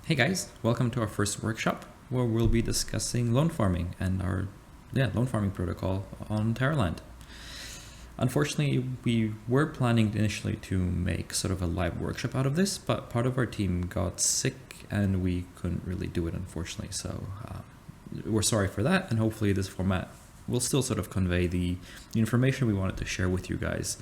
Hey guys, welcome to our first workshop where we'll be discussing loan farming and our loan farming protocol on Terra. Unfortunately, we were planning initially to make sort of a live workshop out of this, but part of our team got sick and we couldn't really do it, unfortunately. So we're sorry for that, and hopefully this format will still sort of convey the information we wanted to share with you guys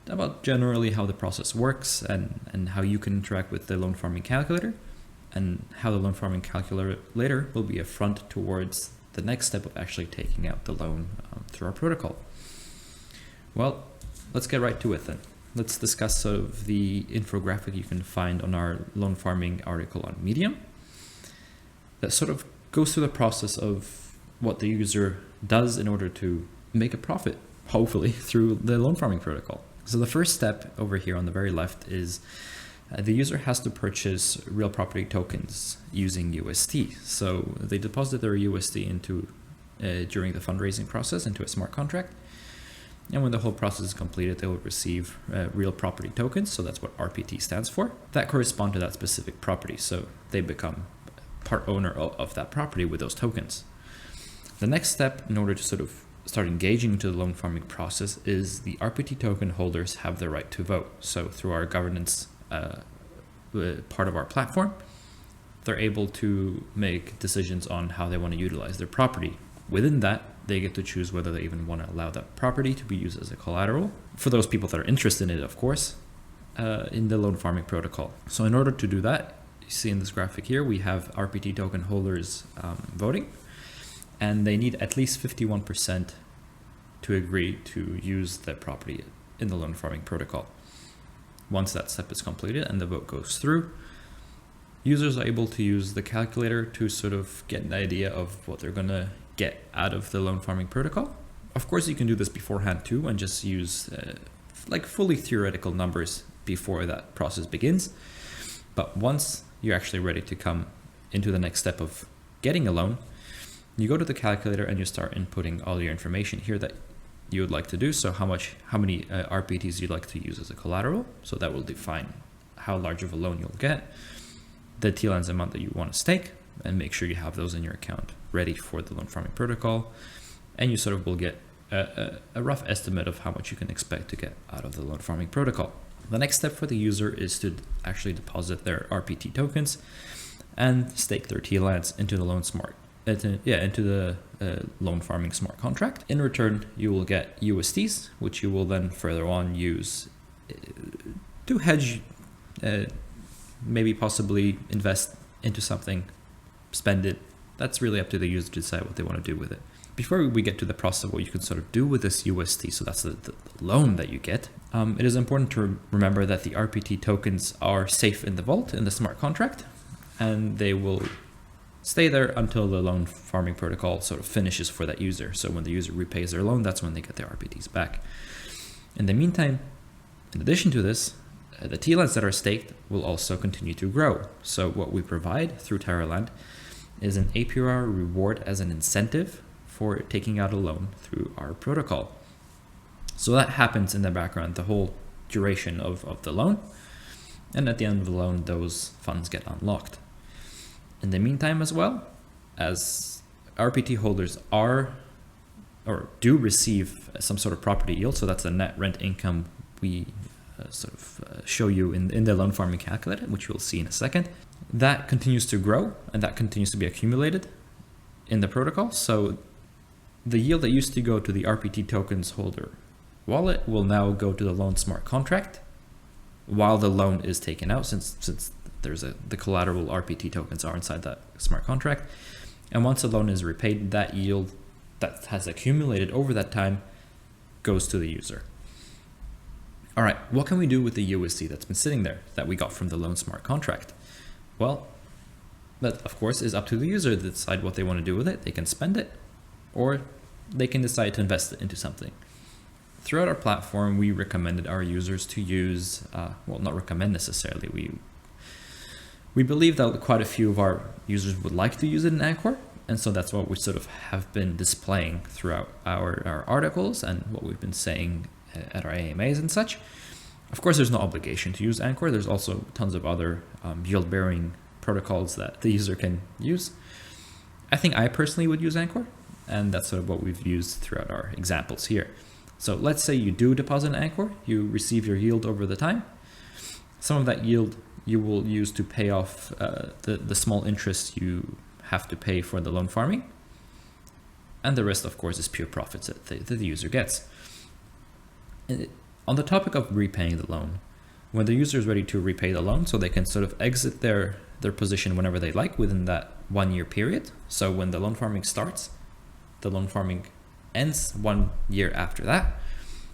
about generally how the process works and how you can interact with the loan farming calculator, and how the loan farming calculator will be a front towards the next step of actually taking out the loan through our protocol. Well, let's get right to it then. Let's discuss sort of the infographic you can find on our loan farming article on Medium that sort of goes through the process of what the user does in order to make a profit, hopefully, through the loan farming protocol. So the first step over here on the very left is the user has to purchase real property tokens using UST. So they deposit their UST into during the fundraising process into a smart contract. And when the whole process is completed, they will receive real property tokens. So that's what RPT stands for. That correspond to that specific property. So they become part owner of that property with those tokens. The next step in order to sort of start engaging into the loan farming process is the RPT token holders have the right to vote. So through our governance part of our platform, they're able to make decisions on how they want to utilize their property. Within that, they get to choose whether they even want to allow that property to be used as a collateral for those people that are interested in it, of course, in the loan farming protocol. So in order to do that, you see in this graphic here, we have RPT token holders voting, and they need at least 51% to agree to use that property in the loan farming protocol. Once that step is completed and the vote goes through, users are able to use the calculator to sort of get an idea of what they're going to get out of the loan farming protocol. Of course, you can do this beforehand too and just use like fully theoretical numbers before that process begins. But once you're actually ready to come into the next step of getting a loan, you go to the calculator and you start inputting all your information here that you would like to do. So how many RPTs you'd like to use as a collateral. So that will define how large of a loan you'll get, the TLANs amount that you want to stake, and make sure you have those in your account ready for the loan farming protocol. And you sort of will get a rough estimate of how much you can expect to get out of the loan farming protocol. The next step for the user is to actually deposit their RPT tokens and stake their TLANs into the into the loan farming smart contract. In return, you will get USTs, which you will then further on use to hedge, maybe possibly invest into something, spend it. That's really up to the user to decide what they want to do with it. Before we get to the process of what you can sort of do with this UST, so that's the loan that you get, it is important to remember that the RPT tokens are safe in the vault, in the smart contract, and they will stay there until the loan farming protocol sort of finishes for that user. So when the user repays their loan, that's when they get their RPTs back. In the meantime, in addition to this, the TLANs that are staked will also continue to grow. So what we provide through Terra is an APR reward as an incentive for taking out a loan through our protocol. So that happens in the background the whole duration of the loan. And at the end of the loan, those funds get unlocked. In the meantime, as well, as RPT holders are or do receive some sort of property yield, so that's the net rent income we show you in the loan farming calculator, which we'll see in a second, that continues to grow and that continues to be accumulated in the protocol. So the yield that used to go to the RPT tokens holder wallet will now go to the loan smart contract while the loan is taken out, since the collateral RPT tokens are inside that smart contract. And once the loan is repaid, that yield that has accumulated over that time goes to the user. All right, what can we do with the USD that's been sitting there that we got from the loan smart contract? Well, that of course is up to the user to decide what they want to do with it. They can spend it, or they can decide to invest it into something. Throughout our platform, we recommended our users to use, not recommend necessarily, we believe that quite a few of our users would like to use it in Anchor, and so that's what we sort of have been displaying throughout our articles and what we've been saying at our AMAs and such. Of course, there's no obligation to use Anchor. There's also tons of other yield-bearing protocols that the user can use. I think I personally would use Anchor, and that's sort of what we've used throughout our examples here. So let's say you do deposit in Anchor, you receive your yield over the time. Some of that yield you will use to pay off the small interest you have to pay for the loan farming. And the rest, of course, is pure profits that the user gets. On the topic of repaying the loan, when the user is ready to repay the loan, so they can sort of exit their position whenever they like within that 1 year period. So when the loan farming starts, the loan farming ends 1 year after that.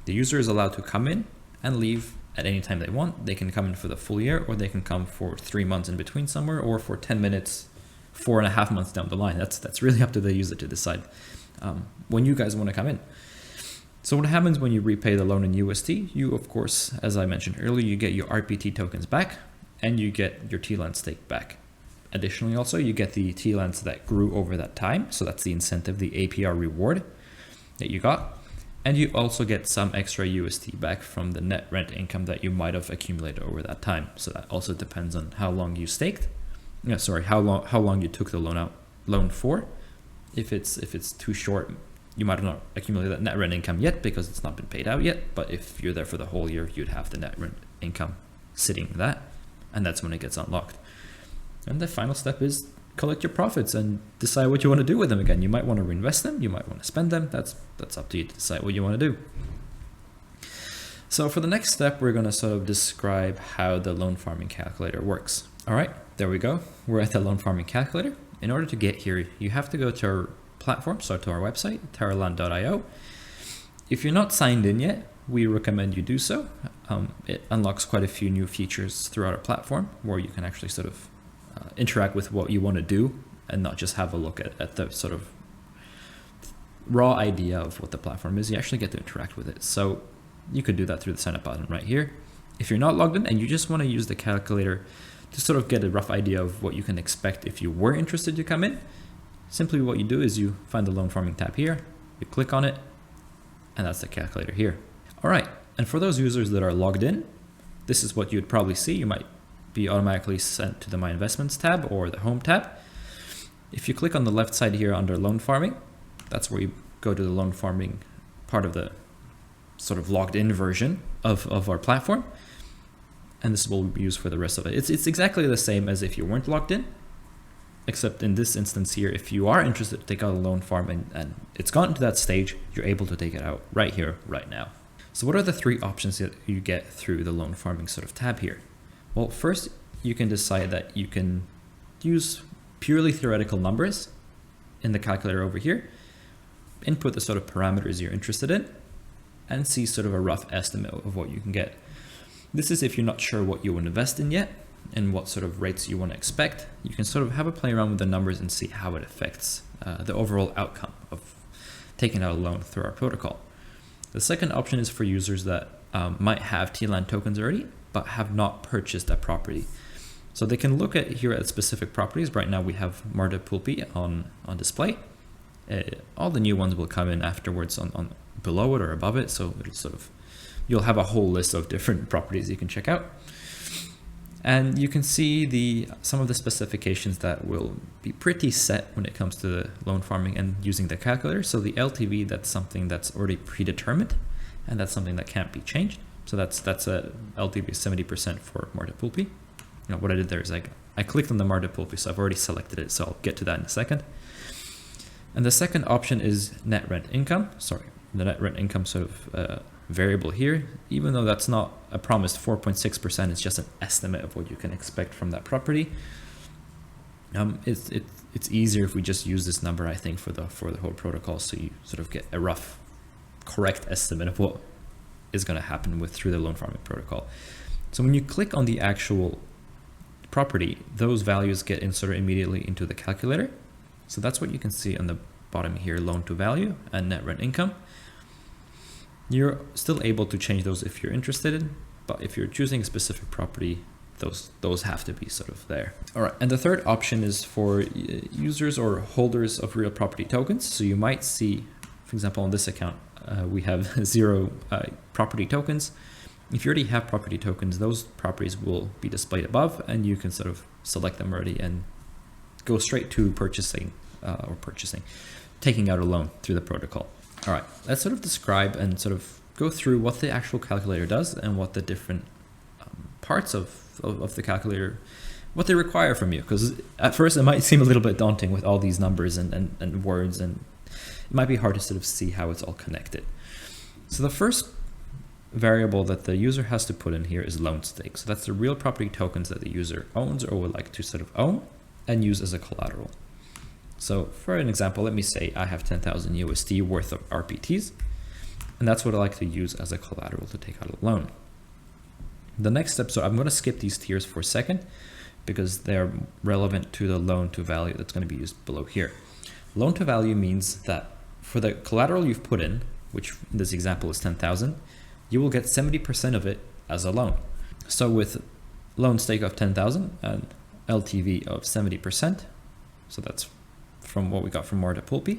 The user is allowed to come in and leave at any time they want. They can come in for the full year, or they can come for 3 months in between somewhere, or for 10 minutes, 4.5 months down the line. That's really up to the user to decide when you guys want to come in. So what happens when you repay the loan in USD? You, of course, as I mentioned earlier, you get your RPT tokens back, and you get your TLAN stake back. Additionally, also, you get the TLANs that grew over that time. So that's the incentive, the APR reward that you got. And you also get some extra USD back from the net rent income that you might have accumulated over that time. So that also depends on how long you staked. How long you took the loan for. If it's too short, you might have not accumulated that net rent income yet because it's not been paid out yet. But if you're there for the whole year, you'd have the net rent income sitting in that, and that's when it gets unlocked. And the final step is collect your profits and decide what you want to do with them again. You might want to reinvest them, you might want to spend them. That's up to you to decide what you want to do. So for the next step, we're going to sort of describe how the loan farming calculator works. All right, there we go. We're at the loan farming calculator. In order to get here, you have to go to our platform, so to our website, terraland.io. If you're not signed in yet, we recommend you do so. It unlocks quite a few new features throughout our platform where you can actually sort of interact with what you want to do and not just have a look at the sort of raw idea of what the platform is. You actually get to interact with it. So you could do that through the sign up button right here. If you're not logged in and you just want to use the calculator to sort of get a rough idea of what you can expect if you were interested to come in, simply what you do is you find the loan farming tab here, you click on it, and that's the calculator here. All right, and for those users that are logged in, this is what you'd probably see. You might be automatically sent to the My Investments tab or the Home tab. If you click on the left side here under loan farming, that's where you go to the loan farming part of the sort of logged in version of our platform. And this is what we use for the rest of it. It's exactly the same as if you weren't logged in, except in this instance here, if you are interested to take out a loan farm and it's gotten to that stage, you're able to take it out right here, right now. So what are the 3 options that you get through the loan farming sort of tab here? Well, first, you can decide that you can use purely theoretical numbers in the calculator over here, input the sort of parameters you're interested in, and see sort of a rough estimate of what you can get. This is if you're not sure what you want to invest in yet and what sort of rates you want to expect. You can sort of have a play around with the numbers and see how it affects the overall outcome of taking out a loan through our protocol. The second option is for users that might have TLAN tokens already, but have not purchased a property. So they can look at here at specific properties. Right now we have Marta Pulpi on display. All the new ones will come in afterwards on below it or above it. So it'll sort of, you'll have a whole list of different properties you can check out. And you can see some of the specifications that will be pretty set when it comes to the loan farming and using the calculator. So the LTV, that's something that's already predetermined, and that's something that can't be changed. So that's a LTV 70% for Marta Pulpi. What I did there is I clicked on the Marta Pulpi, so I've already selected it. So I'll get to that in a second. And the second option is net rent income. Sorry, the net rent income sort of variable here, even though that's not a promised 4.6%, it's just an estimate of what you can expect from that property. It's easier if we just use this number, I think, for the whole protocol, so you sort of get a rough, correct estimate of what is going to happen through the loan farming protocol. So when you click on the actual property, those values get inserted immediately into the calculator. So that's what you can see on the bottom here, loan to value and net rent income. You're still able to change those if you're interested in, but if you're choosing a specific property, those have to be sort of there. All right, and the third option is for users or holders of real property tokens. So you might see, for example, on this account, we have 0 property tokens. If you already have property tokens, those properties will be displayed above, and you can sort of select them already and go straight to taking out a loan through the protocol. All right, let's sort of describe and sort of go through what the actual calculator does and what the different parts of the calculator, what they require from you. Because at first it might seem a little bit daunting with all these numbers and words, and it might be hard to sort of see how it's all connected. So the first variable that the user has to put in here is loan stake. So that's the real property tokens that the user owns or would like to sort of own and use as a collateral. So for an example, let me say I have 10,000 USD worth of RPTs, and that's what I like to use as a collateral to take out a loan. The next step, so I'm going to skip these tiers for a second because they're relevant to the loan to value that's going to be used below here. Loan to value means that for the collateral you've put in, which in this example is 10,000, you will get 70% of it as a loan. So with loan stake of 10,000 and LTV of 70%, so that's from what we got from Marta Pulpi,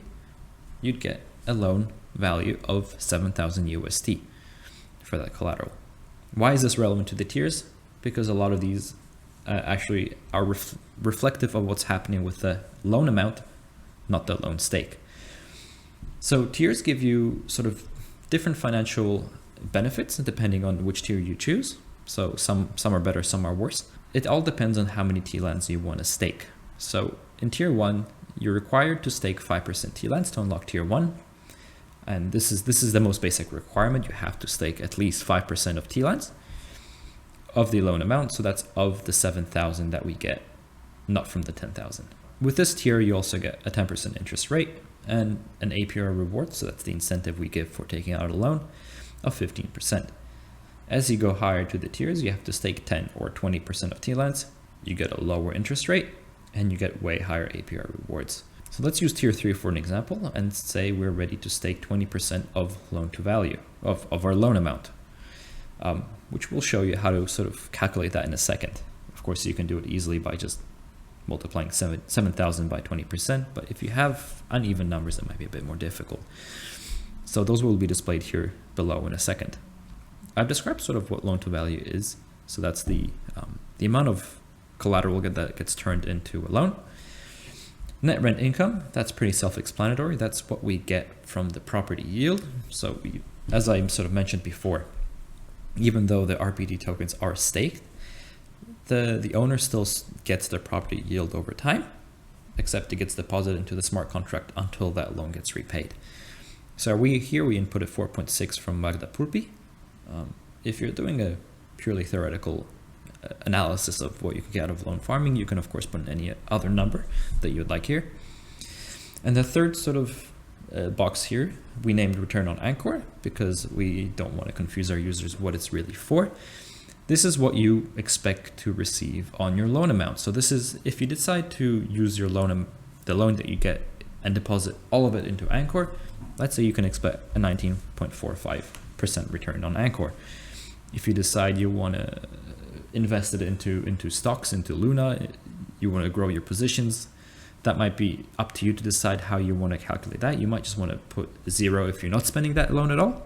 you'd get a loan value of 7,000 USD for that collateral. Why is this relevant to the tiers? Because a lot of these actually are reflective of what's happening with the loan amount, not the loan stake. So tiers give you sort of different financial benefits depending on which tier you choose. So some are better, some are worse. It all depends on how many TLANs you want to stake. So in tier 1, you're required to stake 5% TLANs to unlock tier 1. And this is the most basic requirement. You have to stake at least 5% of TLANs of the loan amount. So that's of the 7,000 that we get, not from the 10,000. With this tier, you also get a 10% interest rate and an APR reward. So that's the incentive we give for taking out a loan of 15%. As you go higher to the tiers, you have to stake 10 or 20% of TLANs. You get a lower interest rate and you get way higher APR rewards. So let's use tier 3 for an example and say we're ready to stake 20% of loan to value of our loan amount, which we'll show you how to sort of calculate that in a second. Of course, you can do it easily by just multiplying 7,000 by 20%, but if you have uneven numbers, it might be a bit more difficult. So those will be displayed here below in a second. I've described sort of what loan to value is. So that's the amount of collateral that gets turned into a loan. Net rent income, that's pretty self-explanatory. That's what we get from the property yield. So as I sort of mentioned before, even though the RPT tokens are staked, the owner still gets their property yield over time, except it gets deposited into the smart contract until that loan gets repaid. So we inputted 4.6 from Magda Pulpi. If you're doing a purely theoretical analysis of what you can get out of loan farming, you can of course put in any other number that you would like here. And the third sort of box here, we named return on anchor because we don't want to confuse our users what it's really for. This is what you expect to receive on your loan amount. So this is if you decide to use your loan, the loan that you get, and deposit all of it into Anchor, let's say you can expect a 19.45% return on Anchor. If you decide you want to invest it into stocks, into Luna, you want to grow your positions, that might be up to you to decide how you want to calculate that. You might just want to put 0 if you're not spending that loan at all,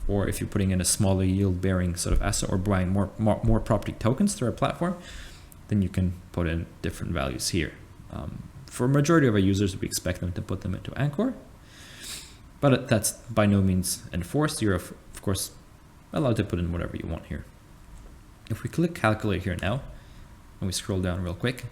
or if you're putting in a smaller yield bearing sort of asset or buying more property tokens through our platform, then you can put in different values here. For a majority of our users, we expect them to put them into Anchor, but that's by no means enforced. You're of course allowed to put in whatever you want here. If we click calculate here now, and we scroll down real quick,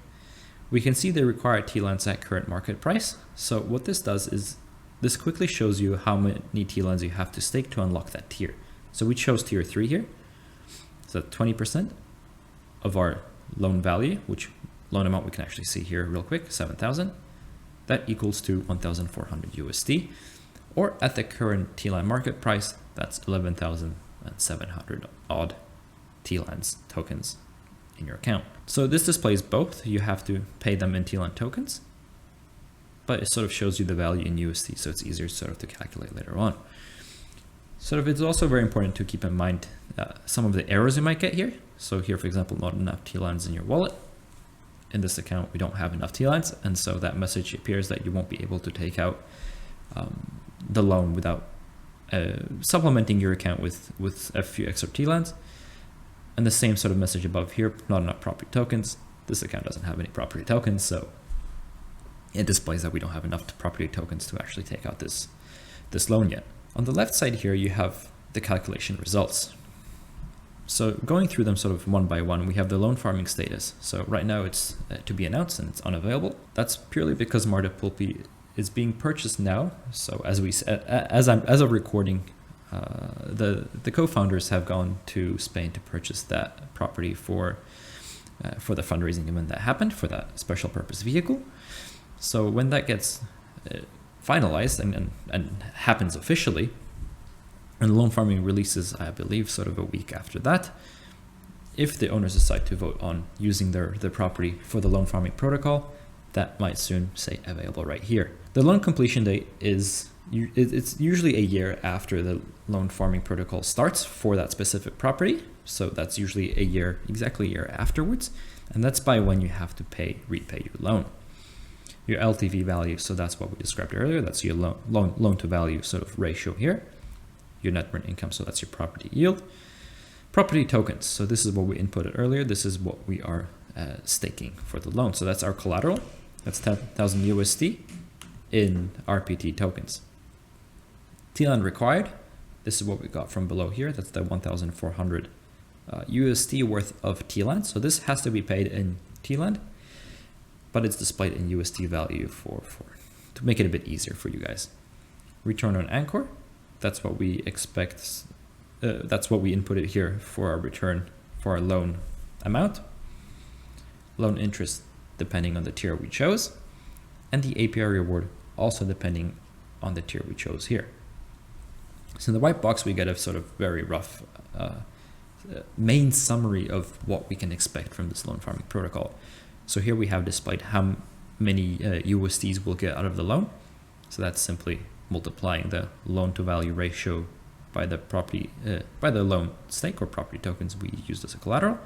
we can see the required TLANs at current market price. So what this does is this quickly shows you how many TLANs you have to stake to unlock that tier. So we chose tier 3 here. So 20% of our loan value, which loan amount we can actually see here real quick, 7,000. That equals to 1,400 USD, or at the current TLAN market price, that's 11,700 odd TLANs tokens in your account. So this displays both. You have to pay them in TLAN tokens, but it sort of shows you the value in USD, so it's easier sort of to calculate later on. Sort of, it's also very important to keep in mind some of the errors you might get here. So here, for example, not enough TLANs in your wallet. In this account, we don't have enough TLANs, and so that message appears that you won't be able to take out the loan without supplementing your account with a few extra TLANs. And the same sort of message above here, not enough property tokens. This account doesn't have any property tokens, so it displays that we don't have enough property tokens to actually take out this loan yet. On the left side here, you have the calculation results. So going through them sort of one by one, we have the loan farming status. So right now it's to be announced and it's unavailable. That's purely because Marta Pulpi is being purchased now. So as of recording, the co-founders have gone to Spain to purchase that property for the fundraising event that happened for that special purpose vehicle. So when that gets finalized and happens officially, and loan farming releases, I believe, sort of a week after that, if the owners decide to vote on using their property for the loan farming protocol, that might soon say available right here. The loan completion date it's usually a year after the loan farming protocol starts for that specific property. So that's usually exactly a year afterwards. And that's by when you have to repay your loan. Your LTV value, so that's what we described earlier. That's your loan to value sort of ratio here. Your net rent income, so that's your property yield. Property tokens, so this is what we inputted earlier. This is what we are staking for the loan. So that's our collateral. That's 10,000 USD in RPT tokens. TLAN required, this is what we got from below here. That's the 1,400 USD worth of TLAN. So this has to be paid in TLAN, but it's displayed in USD value to make it a bit easier for you guys. Return on Anchor, that's what we expect. That's what we inputted here for our return for our loan amount. Loan interest depending on the tier we chose, and the APR reward also depending on the tier we chose here. So in the white box, we get a sort of very rough main summary of what we can expect from this loan farming protocol. So here we have displayed how many USDs we'll get out of the loan. So that's simply multiplying the loan to value ratio by the loan stake or property tokens we used as a collateral.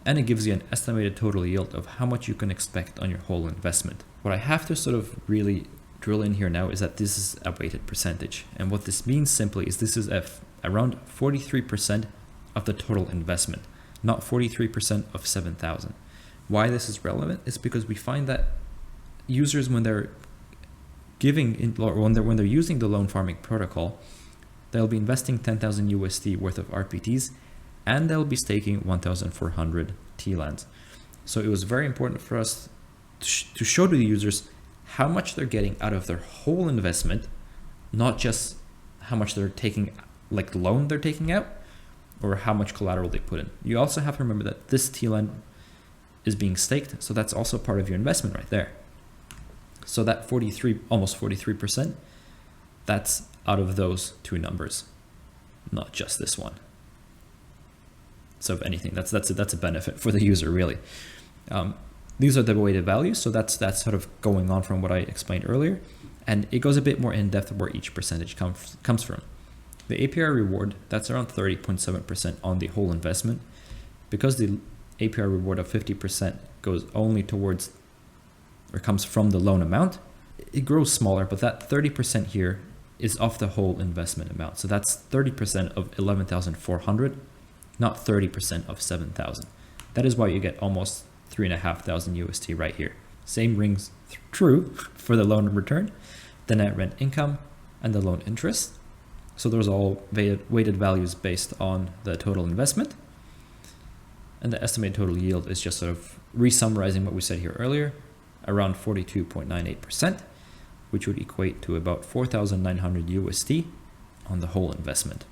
And it gives you an estimated total yield of how much you can expect on your whole investment. What I have to sort of really drill in here now is that this is a weighted percentage. And what this means simply is this is around 43% of the total investment, not 43% of 7,000. Why this is relevant is because we find that users, when they're when they're using the loan farming protocol, they'll be investing 10,000 USD worth of RPTs, and they'll be staking 1,400 TLANs. So it was very important for us to show to the users how much they're getting out of their whole investment, not just how much they're taking, like loan they're taking out, or how much collateral they put in. You also have to remember that this TLAN is being staked, so that's also part of your investment right there. So that almost 43%, that's out of those two numbers, not just this one. So if anything, that's a benefit for the user, really. These are the weighted values, so that's sort of going on from what I explained earlier, and it goes a bit more in depth where each percentage comes from. The APR reward, that's around 30.7% on the whole investment. Because the APR reward of 50% goes only towards, or comes from the loan amount, it grows smaller, but that 30% here is off the whole investment amount. So that's 30% of 11,400, not 30% of 7,000. That is why you get almost 3,500 USD right here. Same rings true for the loan return, the net rent income, and the loan interest. So those are all weighted values based on the total investment. And the estimated total yield is just sort of re-summarizing what we said here earlier, around 42.98%, which would equate to about 4,900 USD on the whole investment.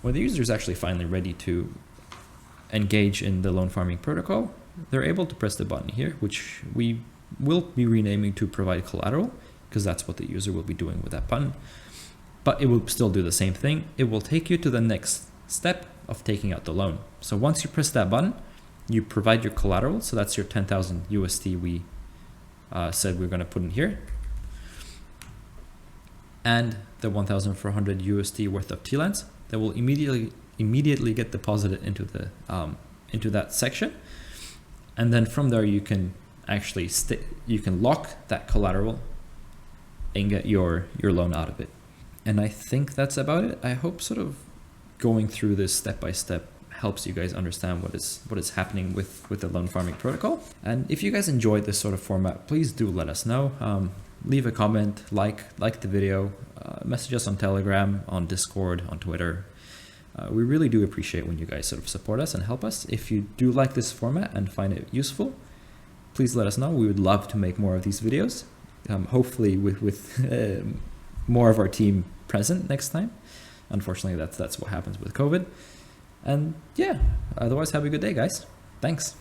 When the user is actually finally ready to engage in the loan farming protocol, they're able to press the button here, which we will be renaming to provide collateral, because that's what the user will be doing with that button. But it will still do the same thing. It will take you to the next step of taking out the loan. So once you press that button, you provide your collateral. So that's your 10,000 USD we said we're going to put in here, and the 1,400 USD worth of TLANs that will immediately get deposited into that section. And then from there you can actually lock that collateral and get your loan out of it. And I think that's about it. I hope sort of going through this step by step helps you guys understand what is happening with the loan farming protocol. And if you guys enjoyed this sort of format, please do let us know. Leave a comment, like the video, message us on Telegram, on Discord, on Twitter. We really do appreciate when you guys sort of support us and help us. If you do like this format and find it useful, please let us know. We would love to make more of these videos, hopefully with more of our team present next time. Unfortunately, that's what happens with COVID. And yeah, otherwise have a good day, guys. Thanks.